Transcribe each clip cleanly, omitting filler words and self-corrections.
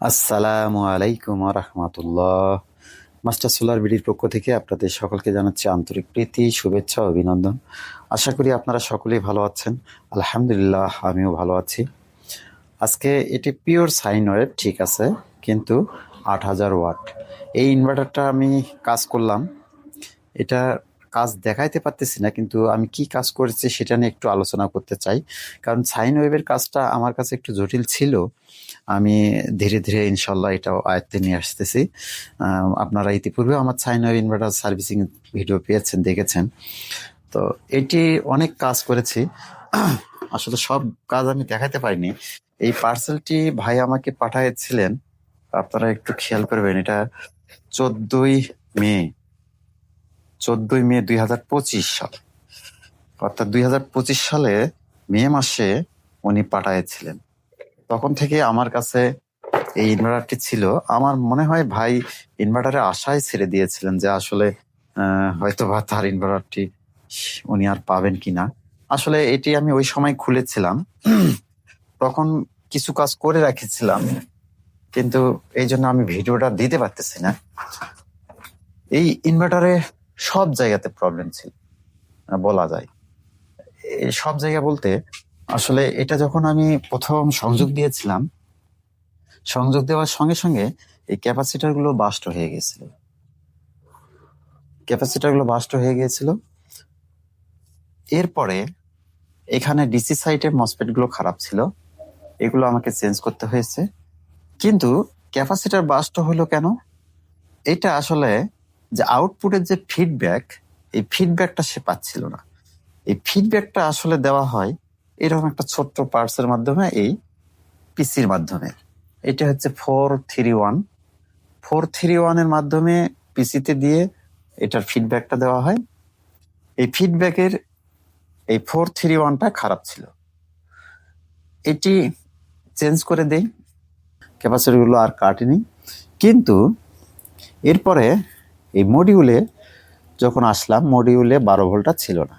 আসসালামু আলাইকুম রহমতুল্লাহ। Master solar বিডির পক্ষ থেকে আপনাদের সকলকে জানাচ্ছি আন্তরিক প্রীতি, শুভেচ্ছা, অভিনন্দন। আশা করি আপনারা সকলেই ভালো আছেন। আলহামদুলিল্লাহ, আমিও ভালো আছি। আজকে এটি পিওর সাইন ওয়েভ, ঠিক আছে, কিন্তু 8000 ওয়াট এই ইনভার্টারটা আমি কাজ করলাম। এটা কাজ দেখাইতে পারতেছি না, কিন্তু আমি কি কাজ করেছি সেটা নিয়ে একটু আলোচনা করতে চাই। কারণ সাইন ওয়েভের কাজটা আমার কাছে একটু জটিল ছিল। আমি ধীরে ধীরে ইনশাল্লাহ এটাও আয়ত্তে নিয়ে আসতেছি। আপনারা ইতিপূর্বে আমার sine wave inverter servicing video পেয়েছেন, দেখেছেন। তো এটি অনেক কাজ করেছি, আসলে সব কাজ আমি দেখাতে পারিনি। এই পার্সেলটি ভাই আমাকে পাঠিয়েছিলেন, আপনারা একটু খেয়াল করবেন। এটা 14ই মে 2025 সাল, অর্থাৎ 2025 সালে মে মাসে উনি পাঠিয়েছিলেন। তখন থেকে আমার কাছে এই ইনভার্টারটি ছিল। আমার মনে হয় ভাই ইনভার্টারের আশায় ছেড়ে দিয়েছিলেন যে আসলে হয়তো বা তার ইনভার্টারটি উনি আর পাবেন কিনা। আসলে এটি আমি ওই সময় খুলেছিলাম, তখন কিছু কাজ করে রেখেছিলাম, কিন্তু এই জন্য আমি ভিডিওটা দিতে পারতেছি না। এই ইনভার্টারে সব জায়গাতে প্রবলেম ছিল বলা যায়। এই সব জায়গা বলতে আসলে এটা যখন আমি প্রথম সংযোগ দিয়েছিলাম, সংযোগ দেওয়ার সঙ্গে সঙ্গে এই ক্যাপাসিটারগুলো বাস্ট হয়ে গিয়েছিল। এরপরে এখানে ডিসি সাইটের মসফেট গুলো খারাপ ছিল, এগুলো আমাকে চেঞ্জ করতে হয়েছে। কিন্তু ক্যাপাসিটার বাস্ট হলো কেন? এটা আসলে যে আউটপুটের যে ফিডব্যাক, এই ফিডব্যাকটা সে পাচ্ছিল না। এই ফিডব্যাকটা আসলে দেওয়া হয় এরকম একটা ছোট্ট পার্টসের মাধ্যমে, এই পিসির মাধ্যমে। এটা হচ্ছে 431 এর মাধ্যমে পিসিতে দিয়ে এটার ফিডব্যাকটা দেওয়া হয়। এই ফিডব্যাকের এই 431টা খারাপ ছিল, এটি চেঞ্জ করে দেই, ক্যাপাসিটরগুলো আর কাটেনি। কিন্তু এরপরে এই মডিউলে যখন আসলাম, মডিউলে 12 ভোল্টটা ছিল না।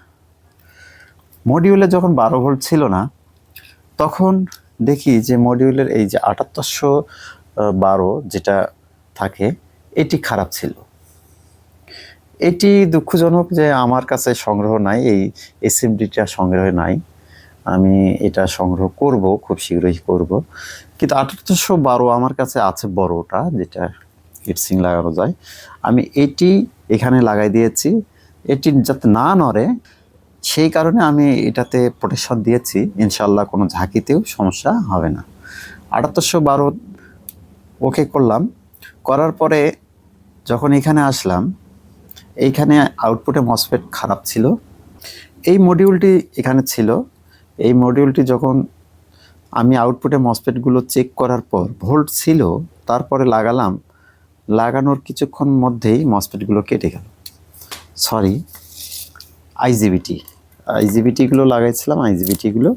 মডিউলে যখন 12 ভোল্ট ছিল না, তখন দেখি যে মডিউলের এই যে 7812 যেটা থাকে, এটি খারাপ ছিল। এটি দুঃখজনক যে আমার কাছে সংগ্রহ নাই, এই এসএমডিটা সংগ্রহে নাই। আমি এটা সংগ্রহ করব, খুব শীঘ্রই করব। কিন্তু 7812 আমার কাছে আছে, বড়টা, যেটা হিটসিং লাগানো যায়। আমি এটি এখানে লাগাই দিয়েছি, এটি যাতে না নড়ে, সেই কারণে আমি এটাতে প্রোটেকশন দিয়েছি। ইনশাল্লাহ কোনো ঝাঁকিতেও সমস্যা হবে না। 7812 ওকে করলাম। করার পরে যখন এখানে আসলাম, এইখানে আউটপুটে মসফেট খারাপ ছিল। এই মডিউলটি এখানে ছিল। এই মডিউলটি যখন আমি আউটপুটে মসফেটগুলো চেক করার পর ভোল্ট ছিল, তারপরে লাগালাম, লাগানোর কিছুক্ষণ মধ্যেই মসফেটগুলো কেটে গেল। সরি, আইজিবিটিগুলো লাগাইছিলাম, আইজিবিটিগুলো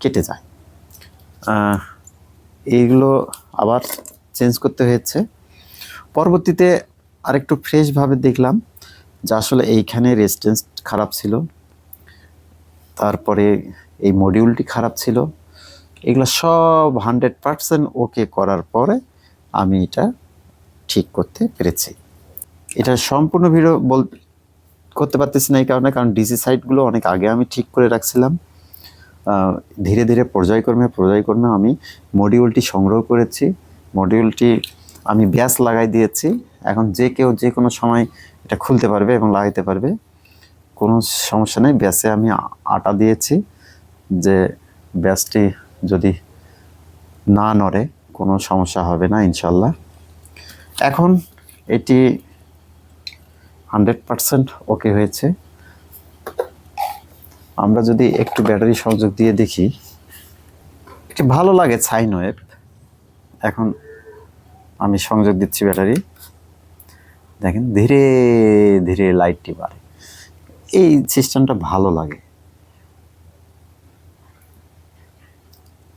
কেটে যায়। এইগুলো আবার চেঞ্জ করতে হয়েছে। পরবর্তীতে আরেকটু ফ্রেশভাবে দেখলাম যে আসলে এইখানে রেজিস্ট্যান্স খারাপ ছিল, তারপরে এই মডিউলটি খারাপ ছিল। এগুলো সব 100% ওকে করার পরে আমি এটা ঠিক করতে পেরেছি। এটা সম্পূর্ণ ভিডিও করতে পারতেছি না এই কারণে, কারণ ডিসি সাইটগুলো অনেক আগে আমি ঠিক করে রাখছিলাম। ধীরে ধীরে পর্যায়ক্রমে আমি মডিউলটি সংগ্রহ করেছি। মডিউলটি আমি ব্যাস লাগাই দিয়েছি। এখন যে কেউ যে কোনো সময় এটা খুলতে পারবে এবং লাগাইতে পারবে, কোনো সমস্যা নেই। ব্যাসে আমি আটা দিয়েছি যে ব্যাসটি যদি না নড়ে কোনো সমস্যা হবে না ইনশাল্লাহ। এখন এটি 100% ওকে হয়েছে। আমরা যদি একটু ব্যাটারি সংযোগ দিয়ে দেখি, এটি ভালো লাগে সাইন ওয়েভ। এখন আমি সংযোগ দিচ্ছি ব্যাটারি, দেখেন ধীরে ধীরে লাইটটি বাড়ে। এই সিস্টেমটা ভালো লাগে।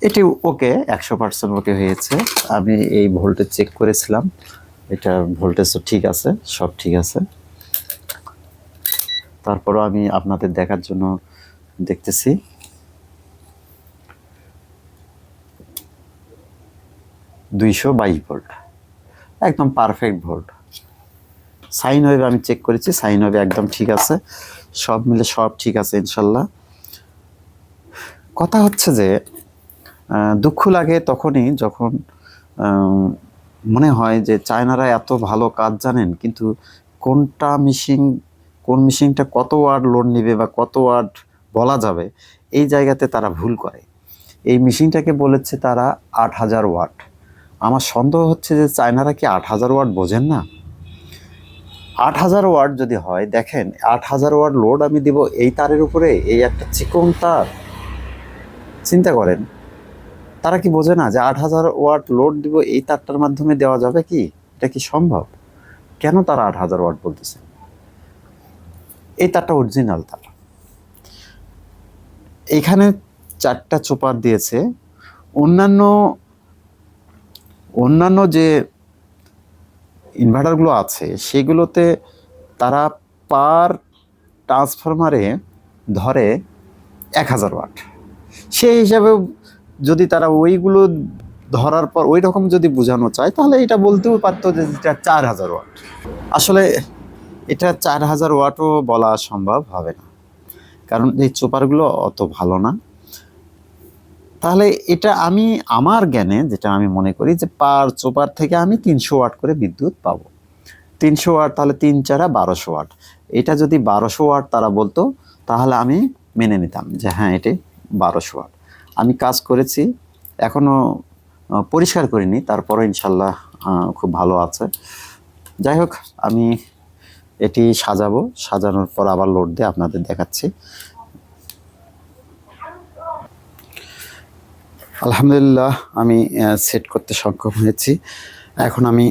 এটি ওকে, 100% ওকে হয়েছে। আমি এই ভোল্টেজ চেক করেছিলাম, এটা ভোল্টেজও ঠিক আছে, সব ঠিক আছে। তারপরও আমি আপনাদের দেখার জন্য দেখতেছি। 222 ভোল্ট, একদম পারফেক্ট ভোল্ট। সাইন ওয়েভ আমি চেক করেছি, সাইন ওয়েভ একদম ঠিক আছে, সব মিলে সব ঠিক আছে ইনশাল্লাহ। কথা হচ্ছে যে দুঃখ লাগে তখনই যখন মনে হয় যে চায়নারা এত ভালো কাজ জানেন, কিন্তু কোন মেশিনটা কত ওয়াট লোড নেবে বা কত ওয়াট বলা যাবে, এই জায়গাতে তারা ভুল করে। এই মেশিনটাকে বলেছে তারা 8000 ওয়াট। আমার সন্দেহ হচ্ছে যে চায়নারা কি 8000 ওয়াট বোঝেন না? 8000 ওয়াট যদি হয়, দেখেন 8000 ওয়াট লোড আমি দিব এই তারের উপরে, এই একটা চিকন তার। চিন্তা করেন, তারা কি বোঝে না যে 8000 ওয়াট লোড দিব এই তারটার মাধ্যমে দেওয়া যাবে কি? এটা কি সম্ভব? কেন তারা 8000 ওয়াট বলতেছে? এই তারটা অরিজিনাল তার। এখানে 4টা চোপার দিয়েছে। অন্যান্য যে ইনভার্টারগুলো আছে সেগুলোতে তারা পার ট্রান্সফরমারে ধরে 1000 ওয়াট। সেই হিসাবে যদি তারা ওইগুলো ধরার পর ওই রকম যদি বোঝানো চায়, তাহলে এটা বলতেও পারতো যে এটা 4000 ওয়াট। আসলে এটা 4000 ওয়াটও বলা সম্ভব হবে না, কারণ এই চোপারগুলো অত ভালো না। তাহলে এটা আমি আমার জ্ঞানে যেটা আমি মনে করি যে পার চোপার থেকে আমি 300 ওয়াট করে বিদ্যুৎ পাবো। 300 ওয়াট, তাহলে 3 4 1200 ওয়াট। এটা যদি 1200 ওয়াট তারা বলতো, তাহলে আমি মেনে নিতাম যে হ্যাঁ এটি 1200 ওয়াট। আমি কাজ করেছি, এখনও পরিষ্কার করিনি, তারপরে ইনশাল্লাহ খুব ভালো আছে। যাই হোক, আমি এটি সাজাবো, সাজানোর পর আবার লোড দিয়ে আপনাদের দেখাচ্ছি। আলহামদুলিল্লাহ, আমি সেট করতে সক্ষম হয়েছি। এখন আমি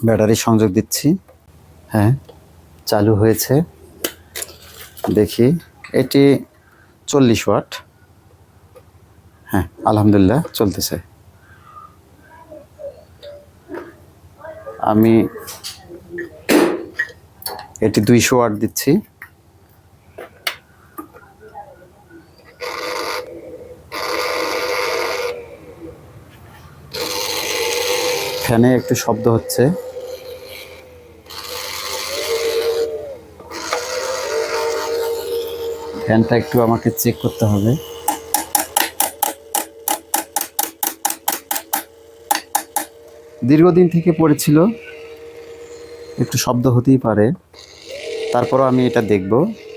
ব্যাটারি সংযোগ দিচ্ছি। হ্যাঁ, চালু হয়েছে। দেখি, এটি 40 ওয়াট। হ্যাঁ, আলহামদুলিল্লাহ চলতেছে। আমি এটি 200 ওয়াট দিচ্ছি। ফ্যানে একটু শব্দ হচ্ছে। ফ্যানটা একটু আমাকে চেক করতে হবে। দীর্ঘদিন থেকে পড়েছিল, একটু শব্দ হতেই পারে। তারপরও আমি এটা দেখব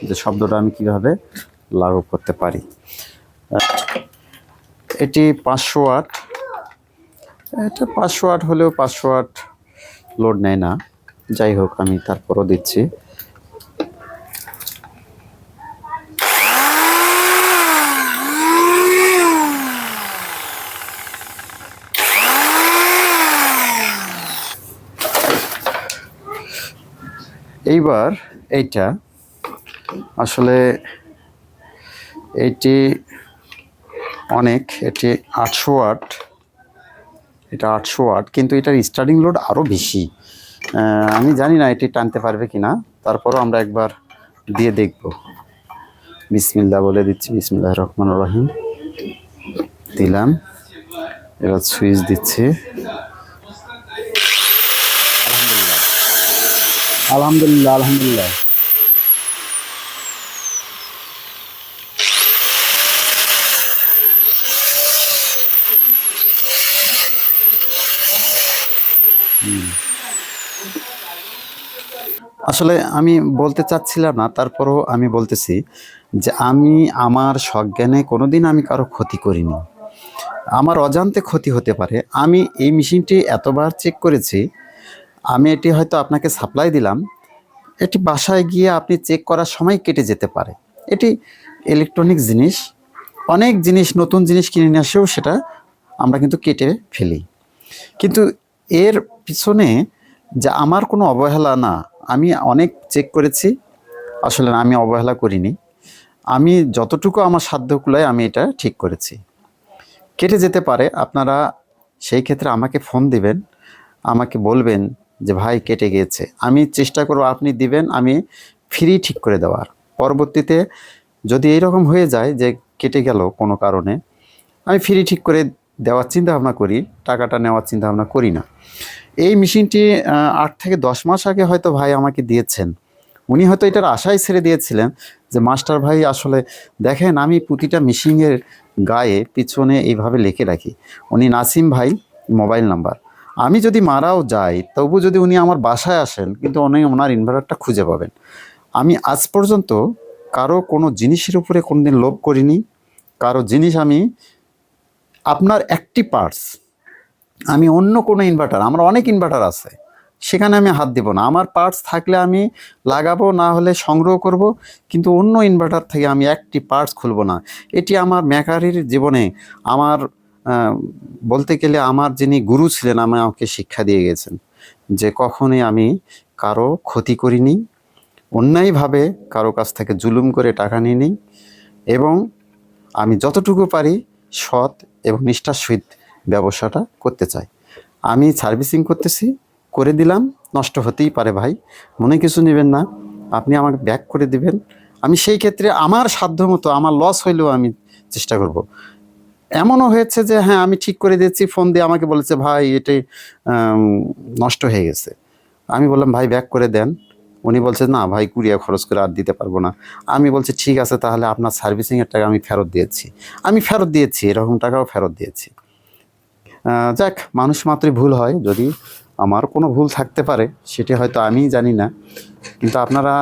যে শব্দটা আমি কিভাবে লাঘব করতে পারি। এটি 500 ওয়াট। এটা 500 ওয়াট হলেও 500 ওয়াট লোড নেয় না। যাই হোক, আমি তারপরও দিচ্ছি। এইবার এইটা আসলে এটি অনেক, এটি 800 ওয়াট। এটা 800 ওয়াট, কিন্তু এটার স্টার্টিং লোড আরও বেশি। আমি জানি না এটি টানতে পারবে কিনা, তারপরও আমরা একবার দিয়ে দেখব। বিসমিল্লাহ বলে দিচ্ছি, বিসমিল্লাহির রহমানির রহিম দিলাম। এবার সুইচ দিচ্ছি। আলহামদুলিল্লাহ, আলহামদুলিল্লাহ। আসলে আমি বলতে চাচ্ছিলাম না, তারপরও আমি বলতেছি যে আমি আমার সজ্ঞানে কোনোদিন আমি কারো ক্ষতি করিনি। আমার অজান্তে ক্ষতি হতে পারে। আমি এই মেশিনটি এতবার চেক করেছি, আমি এটি হয়তো আপনাকে সাপ্লাই দিলাম, এটি বাসায় গিয়ে আপনি চেক করার সময় কেটে যেতে পারে। এটি ইলেকট্রনিক জিনিস, অনেক জিনিস, নতুন জিনিস কিনে নিয়ে আসেও সেটা আমরা কিন্তু কেটে ফেলি। কিন্তু এর পিছনে যে আমার কোনো অবহেলা না, আমি অনেক চেক করেছি। আসলে আমি অবহেলা করিনি, আমি যতটুকু আমার সাধ্য কুলায় আমি এটা ঠিক করেছি। কেটে যেতে পারে, আপনারা সেই ক্ষেত্রে আমাকে ফোন দিবেন, আমাকে বলবেন যে ভাই কেটে গিয়েছে, আমি চেষ্টা করব, আপনি দিবেন, আমি ফ্রি ঠিক করে দেওয়ার। পরবর্তীতে যদি এইরকম হয়ে যায় যে কেটে গেল কোনো কারণে, আমি ফ্রি ঠিক করে দেওয়ার চিন্তা ভাবনা করি, টাকাটা নেওয়ার চিন্তা ভাবনা করি না। এই মেশিনটি 8 থেকে 10 মাস আগে হয়তো ভাই আমাকে দিয়েছেন। উনি হয়তো এটার আশায় ছেড়ে দিয়েছিলেন যে মাস্টার ভাই আসলে দেখেন আমি প্রতিটা মেশিনের গায়ে পিছনে এইভাবে লিখে রাখি, উনি নাসিম ভাই মোবাইল নাম্বার। আমি যদি মারাও যাই তবু যদি উনি আমার বাসায় আসেন কিন্তু উনি ওনার ইনভার্টারটা খুঁজে পাবেন। আমি আজ পর্যন্ত কারো কোনো জিনিসের উপরে কোনোদিন লোভ করিনি। কারো জিনিস আমি আপনার একটি পার্টস আমি অন্য কোনো ইনভার্টার, আমার অনেক ইনভার্টার আছে, সেখানে আমি হাত দেব না। আমার পার্টস থাকলে আমি লাগাবো, না হলে সংগ্রহ করব, কিন্তু অন্য ইনভার্টার থেকে আমি একটি পার্টস খুলব না। এটি আমার মেকারির জীবনে আমার বলতে গেলে আমার যিনি গুরু ছিলেন আমাকে শিক্ষা দিয়ে গেছেন যে কখনোই আমি কারো ক্ষতি করিনি, অন্যায়ভাবে কারো কাছ থেকে জুলুম করে টাকা নিইনি, এবং আমি যতটুকু পারি সৎ এবং নিষ্ঠার সহিত ব্যবসাটা করতে চাই। আমি সার্ভিসিং করতেছি, করে দিলাম, নষ্ট হতেই পারে ভাই, মনে কিছু নেবেন না, আপনি আমাকে ব্যাক করে দিবেন। আমি সেই ক্ষেত্রে আমার সাধ্যমতো আমার লস হইলেও আমি চেষ্টা করব। এমনও হয়েছে যে হ্যাঁ আমি ঠিক করে দিয়েছি, ফোন দিয়ে আমাকে বলেছে ভাই এটাই নষ্ট হয়ে গেছে। আমি বললাম ভাই ব্যাক করে দেন। উনি বলছে না ভাই কুরিয়ার খরচ করে আর দিতে পারবো না। আমি বলছি ঠিক আছে তাহলে আপনার সার্ভিসিংয়ের টাকা আমি ফেরত দিয়েছি। আমি ফেরত দিয়েছি, এরকম টাকাও ফেরত দিয়েছি। যাক, মানুষ মাত্রই ভুল হয়, যদি আমার কোনো ভুল থাকতে পারে সেটি হয়তো আমিই জানি না, কিন্তু আপনারা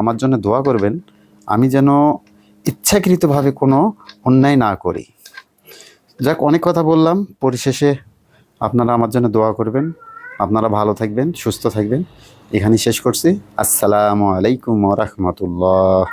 আমার জন্য দোয়া করবেন আমি যেন ইচ্ছাকৃতভাবে কোনো অন্যায় না করি। যাক, অনেক কথা বললাম, পরিশেষে আপনারা আমার জন্য দোয়া করবেন। আপনারা ভালো থাকবেন, সুস্থ থাকবেন। এখানেই শেষ করছি। আসসালামু আলাইকুম ওয়া রাহমাতুল্লাহ।